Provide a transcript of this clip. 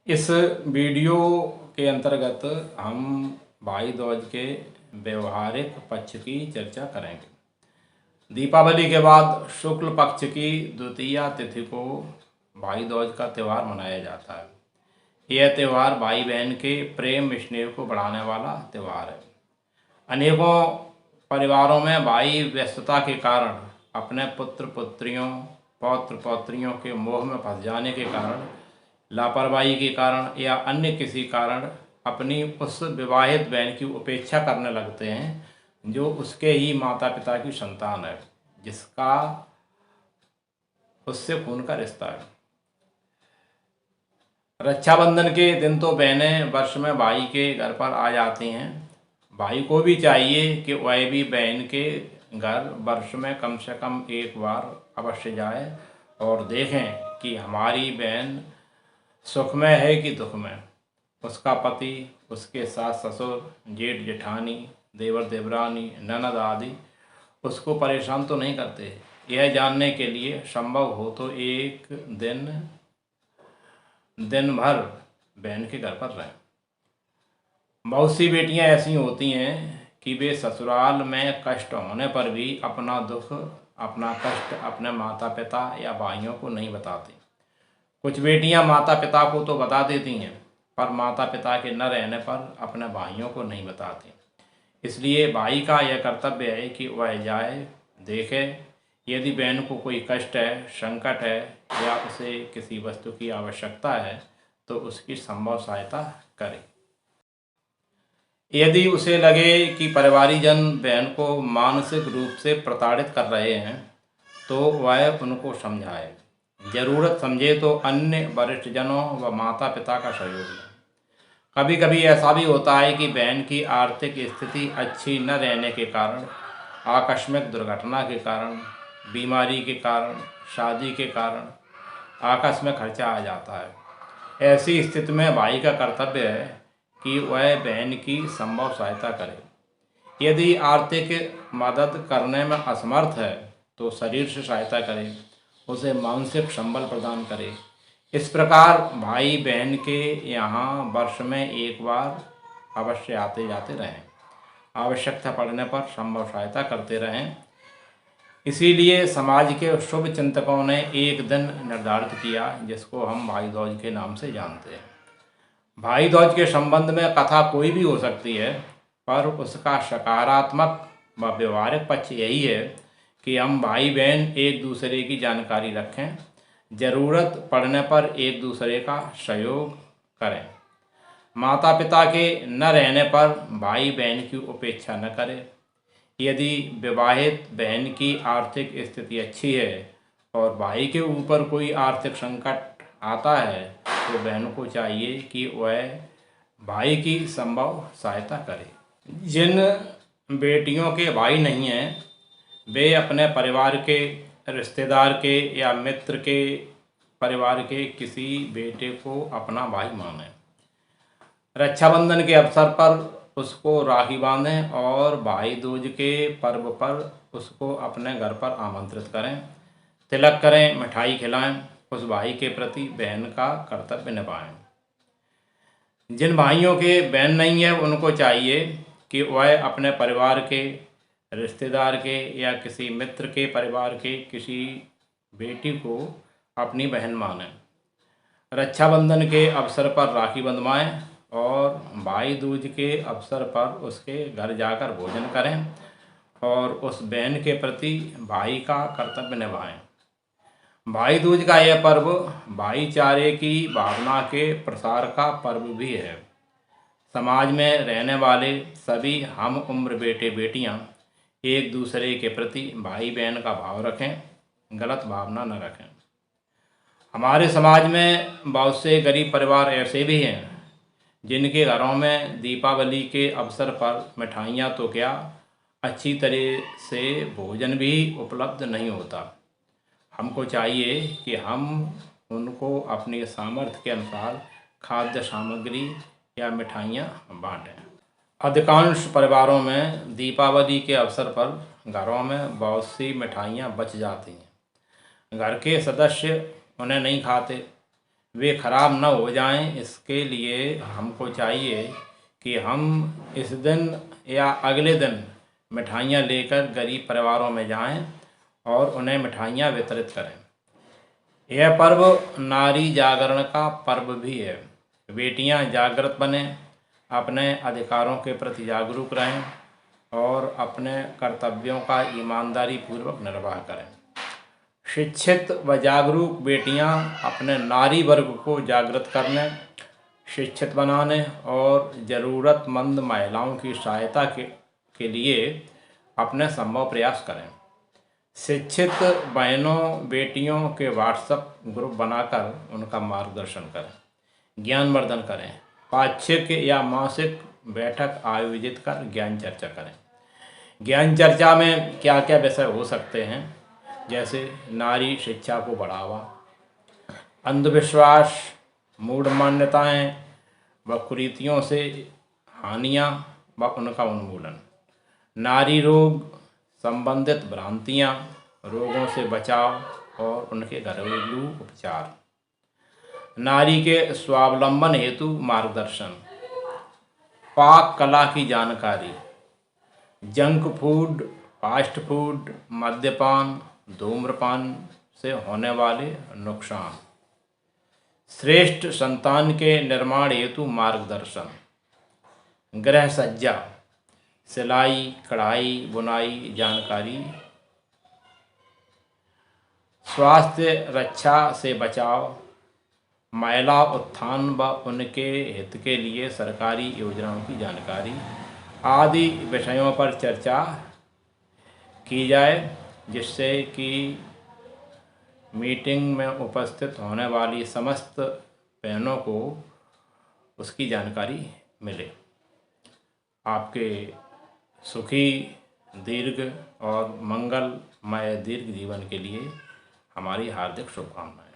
इस वीडियो के अंतर्गत हम भाई दूज के व्यवहारिक पक्ष की चर्चा करेंगे। दीपावली के बाद शुक्ल पक्ष की द्वितीया तिथि को भाई दूज का त्यौहार मनाया जाता है। यह त्यौहार भाई बहन के प्रेम स्नेह को बढ़ाने वाला त्यौहार है। अनेकों परिवारों में भाई व्यस्तता के कारण अपने पुत्र पुत्रियों पौत्र पौत्रियों के मोह में फंस जाने के कारण, लापरवाही के कारण या अन्य किसी कारण अपनी उस विवाहित बहन की उपेक्षा करने लगते हैं जो उसके ही माता पिता की संतान है, जिसका उससे खून का रिश्ता है। रक्षाबंधन के दिन तो बहनें वर्ष में भाई के घर पर आ जाती हैं। भाई को भी चाहिए कि वह भी बहन के घर वर्ष में कम से कम एक बार अवश्य जाए और देखें कि हमारी बहन सुख में है कि दुख में। उसका पति, उसके सास ससुर, जेठ जेठानी, देवर देवरानी, ननद आदि उसको परेशान तो नहीं करते। यह जानने के लिए संभव हो तो एक दिन भर बहन के घर पर रहें। बहुत सी बेटियां ऐसी होती हैं कि वे ससुराल में कष्ट होने पर भी अपना दुख, अपना कष्ट अपने माता पिता या भाइयों को नहीं बताती। कुछ बेटियां माता पिता को तो बता देती हैं, पर माता पिता के न रहने पर अपने भाइयों को नहीं बताती। इसलिए भाई का यह कर्तव्य है कि वह जाए, देखे, यदि बहन को कोई कष्ट है, संकट है या उसे किसी वस्तु की आवश्यकता है तो उसकी संभव सहायता करे। यदि उसे लगे कि परिवारीजन बहन को मानसिक रूप से प्रताड़ित कर रहे हैं तो वह उनको समझाए। जरूरत समझे तो अन्य वरिष्ठजनों व माता पिता का सहयोग लें। कभी कभी ऐसा भी होता है कि बहन की आर्थिक स्थिति अच्छी न रहने के कारण, आकस्मिक दुर्घटना के कारण, बीमारी के कारण, शादी के कारण आकस्मिक खर्चा आ जाता है। ऐसी स्थिति में भाई का कर्तव्य है कि वह बहन की संभव सहायता करे। यदि आर्थिक मदद करने में असमर्थ है तो शरीर से सहायता करे, उसे मानसिक संबल प्रदान करे। इस प्रकार भाई बहन के यहाँ वर्ष में एक बार अवश्य आते जाते रहें। आवश्यकता पड़ने पर संभव सहायता करते रहें। इसीलिए समाज के शुभ चिंतकों ने एक दिन निर्धारित किया जिसको हम भाई दूज के नाम से जानते हैं। भाई दूज के संबंध में कथा कोई भी हो सकती है, पर उसका सकारात्मक व व्यवहारिक पक्ष यही है कि हम भाई बहन एक दूसरे की जानकारी रखें, ज़रूरत पड़ने पर एक दूसरे का सहयोग करें। माता पिता के न रहने पर भाई बहन की उपेक्षा न करें। यदि विवाहित बहन की आर्थिक स्थिति अच्छी है और भाई के ऊपर कोई आर्थिक संकट आता है तो बहन को चाहिए कि वह भाई की संभव सहायता करे। जिन बेटियों के भाई नहीं हैं वे अपने परिवार के, रिश्तेदार के या मित्र के परिवार के किसी बेटे को अपना भाई माने। रक्षाबंधन के अवसर पर उसको राखी बांधें और भाई दूज के पर्व पर उसको अपने घर पर आमंत्रित करें, तिलक करें, मिठाई खिलाएं। उस भाई के प्रति बहन का कर्तव्य निभाएं। जिन भाइयों के बहन नहीं है उनको चाहिए कि वह अपने परिवार के, रिश्तेदार के या किसी मित्र के परिवार के किसी बेटी को अपनी बहन माने। रक्षाबंधन के अवसर पर राखी बंधवाएं और भाई दूज के अवसर पर उसके घर जाकर भोजन करें और उस बहन के प्रति भाई का कर्तव्य निभाएं। भाई दूज का यह पर्व भाईचारे की भावना के प्रसार का पर्व भी है। समाज में रहने वाले सभी हम उम्र बेटे बेटियां एक दूसरे के प्रति भाई बहन का भाव रखें, गलत भावना न रखें। हमारे समाज में बहुत से गरीब परिवार ऐसे भी हैं जिनके घरों में दीपावली के अवसर पर मिठाइयाँ तो क्या, अच्छी तरह से भोजन भी उपलब्ध नहीं होता। हमको चाहिए कि हम उनको अपने सामर्थ्य के अनुसार खाद्य सामग्री या मिठाइयाँ बांटें। अधिकांश परिवारों में दीपावली के अवसर पर घरों में बहुत सी मिठाइयाँ बच जाती हैं। घर के सदस्य उन्हें नहीं खाते। वे खराब न हो जाएं, इसके लिए हमको चाहिए कि हम इस दिन या अगले दिन मिठाइयाँ लेकर गरीब परिवारों में जाएं और उन्हें मिठाइयाँ वितरित करें। यह पर्व नारी जागरण का पर्व भी है। बेटियां जागृत बने, अपने अधिकारों के प्रति जागरूक रहें और अपने कर्तव्यों का ईमानदारी पूर्वक निर्वाह करें। शिक्षित व जागरूक बेटियां अपने नारी वर्ग को जागृत करने, शिक्षित बनाने और ज़रूरतमंद महिलाओं की सहायता के लिए अपने संभव प्रयास करें। शिक्षित बहनों बेटियों के व्हाट्सएप ग्रुप बनाकर उनका मार्गदर्शन करें, ज्ञानवर्धन करें, पाक्षिक या मासिक बैठक आयोजित कर ज्ञान चर्चा करें। ज्ञान चर्चा में क्या क्या विषय हो सकते हैं, जैसे नारी शिक्षा को बढ़ावा, अंधविश्वास, मूढ़ मान्यताएँ व कुरीतियों से हानियाँ व उनका उन्मूलन, नारी रोग संबंधित भ्रांतियाँ, रोगों से बचाव और उनके घरेलू उपचार, नारी के स्वावलंबन हेतु मार्गदर्शन, पाक कला की जानकारी, जंक फूड, फास्ट फूड, मद्यपान, धूम्रपान से होने वाले नुकसान, श्रेष्ठ संतान के निर्माण हेतु मार्गदर्शन, गृह सज्जा, सिलाई कढ़ाई बुनाई जानकारी, स्वास्थ्य रक्षा से बचाव, महिला उत्थान व उनके हित के लिए सरकारी योजनाओं की जानकारी आदि विषयों पर चर्चा की जाए, जिससे कि मीटिंग में उपस्थित होने वाली समस्त बहनों को उसकी जानकारी मिले। आपके सुखी, दीर्घ और मंगलमय दीर्घ जीवन के लिए हमारी हार्दिक शुभकामनाएं।